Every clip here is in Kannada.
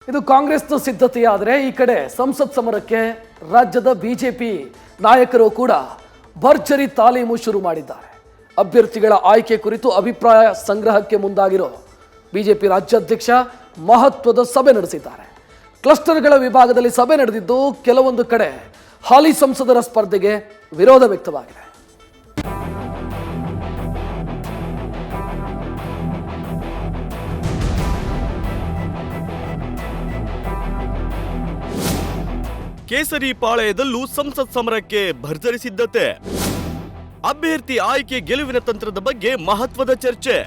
ಇದು ಕಾಂಗ್ರೆಸ್ನ ಸಿದ್ಧತೆಯಾದರೆ ಈ ಕಡೆ ಸಂಸತ್ ಸಮರಕ್ಕೆ ರಾಜ್ಯದ ಬಿಜೆಪಿ ನಾಯಕರು ಕೂಡ ಭರ್ಜರಿ ತಾಲೀಮು ಶುರು ಮಾಡಿದ್ದಾರೆ. ಅಭ್ಯರ್ಥಿಗಳ ಆಯ್ಕೆ ಕುರಿತು ಅಭಿಪ್ರಾಯ ಸಂಗ್ರಹಕ್ಕೆ ಮುಂದಾಗಿರೋ ಬಿಜೆಪಿ ರಾಜ್ಯಾಧ್ಯಕ್ಷ ಮಹತ್ವದ ಸಭೆ ನಡೆಸಿದ್ದಾರೆ. ಕ್ಲಸ್ಟರ್ಗಳ ವಿಭಾಗದಲ್ಲಿ ಸಭೆ ನಡೆದಿದ್ದು ಕೆಲವೊಂದು ಕಡೆ ಹಾಲಿ ಸಂಸದರ ಸ್ಪರ್ಧೆಗೆ ವಿರೋಧ ವ್ಯಕ್ತವಾಗಿದೆ. ಕೇಸರಿ ಪಾಳಯದಲ್ಲೂ ಸಂಸತ್ ಸಮರಕ್ಕೆ ಭರ್ಜರಿ ಸಿದ್ಧತೆ. ಅಭ್ಯರ್ಥಿ ಆಯ್ಕೆ ಗೆಲುವಿನ ತಂತ್ರದ ಬಗ್ಗೆ ಮಹತ್ವದ ಚರ್ಚೆ.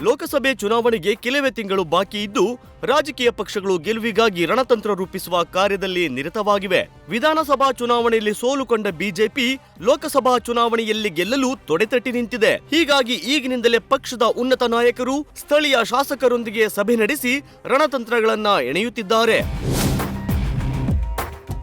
ಲೋಕಸಭೆ ಚುನಾವಣೆಗೆ ಕೆಲವೇ ತಿಂಗಳು ಬಾಕಿ ಇದ್ದು ರಾಜಕೀಯ ಪಕ್ಷಗಳು ಗೆಲುವಿಗಾಗಿ ರಣತಂತ್ರ ರೂಪಿಸುವ ಕಾರ್ಯದಲ್ಲಿ ನಿರತವಾಗಿವೆ. ವಿಧಾನಸಭಾ ಚುನಾವಣೆಯಲ್ಲಿ ಸೋಲು ಕಂಡ ಬಿಜೆಪಿ ಲೋಕಸಭಾ ಚುನಾವಣೆಯಲ್ಲಿ ಗೆಲ್ಲಲು ತೊಡೆತಟ್ಟಿ ನಿಂತಿದೆ. ಹೀಗಾಗಿ ಈಗಿನಿಂದಲೇ ಪಕ್ಷದ ಉನ್ನತ ನಾಯಕರು ಸ್ಥಳೀಯ ಶಾಸಕರೊಂದಿಗೆ ಸಭೆ ನಡೆಸಿ ರಣತಂತ್ರಗಳನ್ನ ಎಣೆಯುತ್ತಿದ್ದಾರೆ.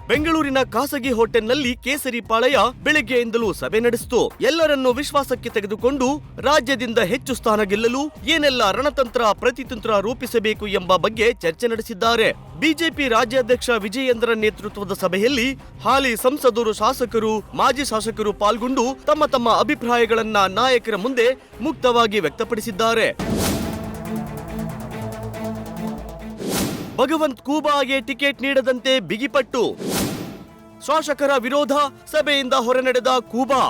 ಬೆಂಗಳೂರಿನ ಖಾಸಗಿ ಹೋಟೆಲ್ನಲ್ಲಿ ಕೇಸರಿ ಪಾಳಯ ಬೆಳಗ್ಗೆಯಿಂದಲೂ ಸಭೆ ನಡೆಸಿತು. ಎಲ್ಲರನ್ನೂ ವಿಶ್ವಾಸಕ್ಕೆ ತೆಗೆದುಕೊಂಡು ರಾಜ್ಯದಿಂದ ಹೆಚ್ಚು ಸ್ಥಾನ ಗೆಲ್ಲಲು ಏನೆಲ್ಲ ರಣತಂತ್ರ ಪ್ರತಿತಂತ್ರ ರೂಪಿಸಬೇಕು ಎಂಬ ಬಗ್ಗೆ ಚರ್ಚೆ ನಡೆಸಿದ್ದಾರೆ. ಬಿಜೆಪಿ ರಾಜ್ಯಾಧ್ಯಕ್ಷ ವಿಜಯೇಂದ್ರ ನೇತೃತ್ವದ ಸಭೆಯಲ್ಲಿ ಹಾಲಿ ಸಂಸದರು, ಶಾಸಕರು, ಮಾಜಿ ಶಾಸಕರು ಪಾಲ್ಗೊಂಡು ತಮ್ಮ ತಮ್ಮ ಅಭಿಪ್ರಾಯಗಳನ್ನ ನಾಯಕರ ಮುಂದೆ ಮುಕ್ತವಾಗಿ ವ್ಯಕ್ತಪಡಿಸಿದ್ದಾರೆ. ಭಗವಂತ್ ಖೂಬಾಗೆ ಟಿಕೆಟ್ ನೀಡದಂತೆ ಬಿಗಿಪಟ್ಟು. ಶಾಸಕರ ವಿರೋಧ, ಸಭೆಯಿಂದ ಹೊರನಡೆದ ಖೂಬಾ.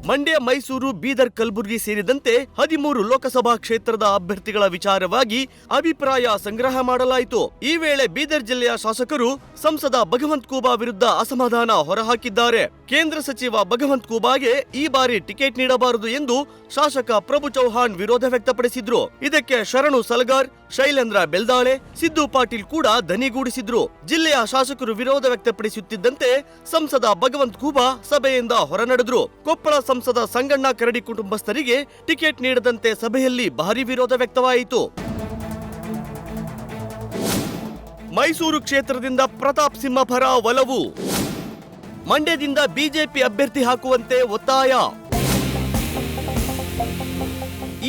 ಮಂಡ್ಯ, ಮೈಸೂರು, ಬೀದರ್, ಕಲಬುರಗಿ ಸೇರಿದಂತೆ 13 ಲೋಕಸಭಾ ಕ್ಷೇತ್ರದ ಅಭ್ಯರ್ಥಿಗಳ ವಿಚಾರವಾಗಿ ಅಭಿಪ್ರಾಯ ಸಂಗ್ರಹ ಮಾಡಲಾಯಿತು. ಈ ವೇಳೆ ಬೀದರ್ ಜಿಲ್ಲೆಯ ಶಾಸಕರು ಸಂಸದ ಭಗವಂತ್ ಖೂಬಾ ವಿರುದ್ಧ ಅಸಮಾಧಾನ ಹೊರಹಾಕಿದ್ದಾರೆ. ಕೇಂದ್ರ ಸಚಿವ ಭಗವಂತ್ ಖೂಬಾಗೆ ಈ ಬಾರಿ ಟಿಕೆಟ್ ನೀಡಬಾರದು ಎಂದು ಶಾಸಕ ಪ್ರಭು ಚೌಹಾಣ್ ವಿರೋಧ ವ್ಯಕ್ತಪಡಿಸಿದ್ರು. ಇದಕ್ಕೆ ಶರಣು ಸಲಗಾರ್, ಶೈಲೇಂದ್ರ ಬೆಲ್ದಾಳೆ, ಸಿದ್ದು ಪಾಟೀಲ್ ಕೂಡ ದನಿಗೂಡಿಸಿದ್ರು. ಜಿಲ್ಲೆಯ ಶಾಸಕರು ವಿರೋಧ ವ್ಯಕ್ತಪಡಿಸುತ್ತಿದ್ದಂತೆ ಸಂಸದ ಭಗವಂತ್ ಖೂಬಾ ಸಭೆಯಿಂದ ಹೊರನಡೆದ್ರು. ಕೊಪ್ಪಳ ಸಂಸದ ಸಂಗಣ್ಣ ಕರಡಿ ಕುಟುಂಬಸ್ಥರಿಗೆ ಟಿಕೆಟ್ ನೀಡದಂತೆ ಸಭೆಯಲ್ಲಿ ಭಾರೀ ವಿರೋಧ ವ್ಯಕ್ತವಾಯಿತು. ಮೈಸೂರು ಕ್ಷೇತ್ರದಿಂದ ಪ್ರತಾಪ್ ಸಿಂಹ ಪರ ಒಲವು. ಮಂಡ್ಯದಿಂದ ಬಿಜೆಪಿ ಅಭ್ಯರ್ಥಿ ಹಾಕುವಂತೆ ಒತ್ತಾಯ.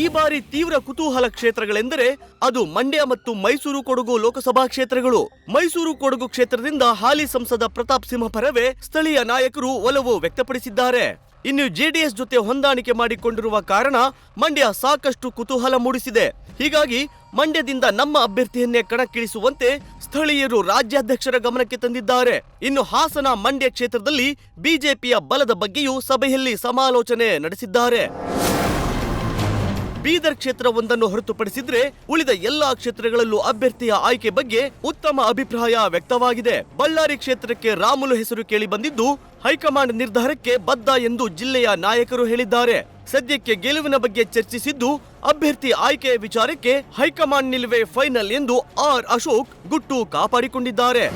ಈ ಬಾರಿ ತೀವ್ರ ಕುತೂಹಲ ಕ್ಷೇತ್ರಗಳೆಂದರೆ ಅದು ಮಂಡ್ಯ ಮತ್ತು ಮೈಸೂರು ಕೊಡಗು ಲೋಕಸಭಾ ಕ್ಷೇತ್ರಗಳು. ಮೈಸೂರು ಕೊಡಗು ಕ್ಷೇತ್ರದಿಂದ ಹಾಲಿ ಸಂಸದ ಪ್ರತಾಪ್ ಸಿಂಹ ಪರವೇ ಸ್ಥಳೀಯ ನಾಯಕರು ಒಲವು ವ್ಯಕ್ತಪಡಿಸಿದ್ದಾರೆ. ಇನ್ನು ಜೆಡಿಎಸ್ ಜೊತೆ ಹೊಂದಾಣಿಕೆ ಮಾಡಿಕೊಂಡಿರುವ ಕಾರಣ ಮಂಡ್ಯ ಸಾಕಷ್ಟು ಕುತೂಹಲ ಮೂಡಿಸಿದೆ. ಹೀಗಾಗಿ ಮಂಡ್ಯದಿಂದ ನಮ್ಮ ಅಭ್ಯರ್ಥಿಯನ್ನೇ ಕಣಕ್ಕಿಳಿಸುವಂತೆ ಸ್ಥಳೀಯರು ರಾಜ್ಯಾಧ್ಯಕ್ಷರ ಗಮನಕ್ಕೆ ತಂದಿದ್ದಾರೆ. ಇನ್ನು ಹಾಸನ, ಮಂಡ್ಯ ಕ್ಷೇತ್ರದಲ್ಲಿ ಬಿಜೆಪಿಯ ಬಲದ ಬಗ್ಗೆಯೂ ಸಭೆಯಲ್ಲಿ ಸಮಾಲೋಚನೆ ನಡೆಸಿದ್ದಾರೆ. ಬೀದರ್ ಕ್ಷೇತ್ರವೊಂದನ್ನು ಹೊರತುಪಡಿಸಿದ್ರೆ ಉಳಿದ ಎಲ್ಲಾ ಕ್ಷೇತ್ರಗಳಲ್ಲೂ ಅಭ್ಯರ್ಥಿಯ ಆಯ್ಕೆ ಬಗ್ಗೆ ಉತ್ತಮ ಅಭಿಪ್ರಾಯ ವ್ಯಕ್ತವಾಗಿದೆ. ಬಳ್ಳಾರಿ ಕ್ಷೇತ್ರಕ್ಕೆ ರಾಮುಲು ಹೆಸರು ಕೇಳಿ ಬಂದಿದ್ದು ಹೈಕಮಾಂಡ್ ನಿರ್ಧಾರಕ್ಕೆ ಬದ್ಧ ಎಂದು ಜಿಲ್ಲೆಯ ನಾಯಕರು ಹೇಳಿದ್ದಾರೆ. ಸದ್ಯಕ್ಕೆ ಗೆಲುವಿನ ಬಗ್ಗೆ ಚರ್ಚಿಸಿದ್ದು ಅಭ್ಯರ್ಥಿ ಆಯ್ಕೆಯ ವಿಚಾರಕ್ಕೆ ಹೈಕಮಾಂಡ್ ನಿಲುವೇ ಫೈನಲ್ ಎಂದು ಆರ್ ಅಶೋಕ್ ಗುಟ್ಟು ಕಾಪಾಡಿಕೊಂಡಿದ್ದಾರೆ.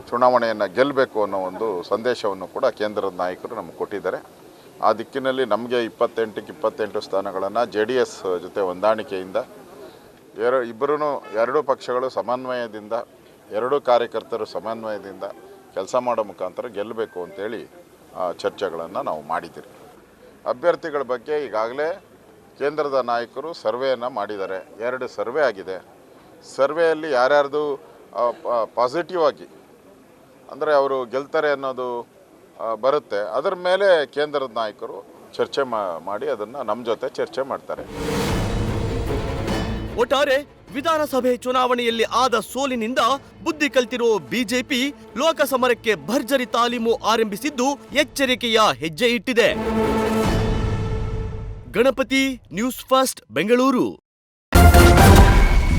ಚುನಾವಣೆಯನ್ನು ಗೆಲ್ಲಬೇಕು ಅನ್ನೋ ಒಂದು ಸಂದೇಶವನ್ನು ಕೂಡ ಕೇಂದ್ರದ ನಾಯಕರು ನಮಗೆ ಕೊಟ್ಟಿದ್ದಾರೆ. ಆ ದಿಕ್ಕಿನಲ್ಲಿ ನಮಗೆ 28ಕ್ಕೆ 28 ಸ್ಥಾನಗಳನ್ನು JDS ಜೊತೆ ಹೊಂದಾಣಿಕೆಯಿಂದ ಎರಡೂ ಪಕ್ಷಗಳು ಸಮನ್ವಯದಿಂದ, ಎರಡೂ ಕಾರ್ಯಕರ್ತರು ಸಮನ್ವಯದಿಂದ ಕೆಲಸ ಮಾಡೋ ಮುಖಾಂತರ ಗೆಲ್ಲಬೇಕು ಅಂತೇಳಿ ಚರ್ಚೆಗಳನ್ನು ನಾವು ಮಾಡಿದ್ದೀರಿ. ಅಭ್ಯರ್ಥಿಗಳ ಬಗ್ಗೆ ಈಗಾಗಲೇ ಕೇಂದ್ರದ ನಾಯಕರು ಸರ್ವೆಯನ್ನು ಮಾಡಿದ್ದಾರೆ. 2 ಸರ್ವೆ ಆಗಿದೆ. ಸರ್ವೆಯಲ್ಲಿ ಯಾರ್ಯಾರ್ದು ಪಾಸಿಟಿವ್ ಆಗಿ ಅಂದರೆ ಅವರು ಗೆಲ್ತಾರೆ ಅನ್ನೋದು ಬರುತ್ತೆ, ಅದರ ಮೇಲೆ ಕೇಂದ್ರದ ನಾಯಕರು ಚರ್ಚೆ ಮಾಡಿ ಅದನ್ನು ನಮ್ಮ ಜೊತೆ ಚರ್ಚೆ ಮಾಡ್ತಾರೆ. ಒಟ್ಟಾರೆ ವಿಧಾನಸಭೆ ಚುನಾವಣೆಯಲ್ಲಿ ಆದ ಸೋಲಿನಿಂದ ಬುದ್ಧಿ ಕಲ್ತಿರೋ ಬಿಜೆಪಿ ಲೋಕಸಮರಕ್ಕೆ ಭರ್ಜರಿ ತಾಲೀಮು ಆರಂಭಿಸಿದ್ದು ಎಚ್ಚರಿಕೆಯ ಹೆಜ್ಜೆ ಇಟ್ಟಿದೆ. Ganapati, news first, Bengaluru.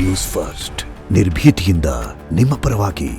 News first ನಿರ್ಭೀತಿಯಿಂದ ನಿಮ್ಮ ಪರವಾಗಿ.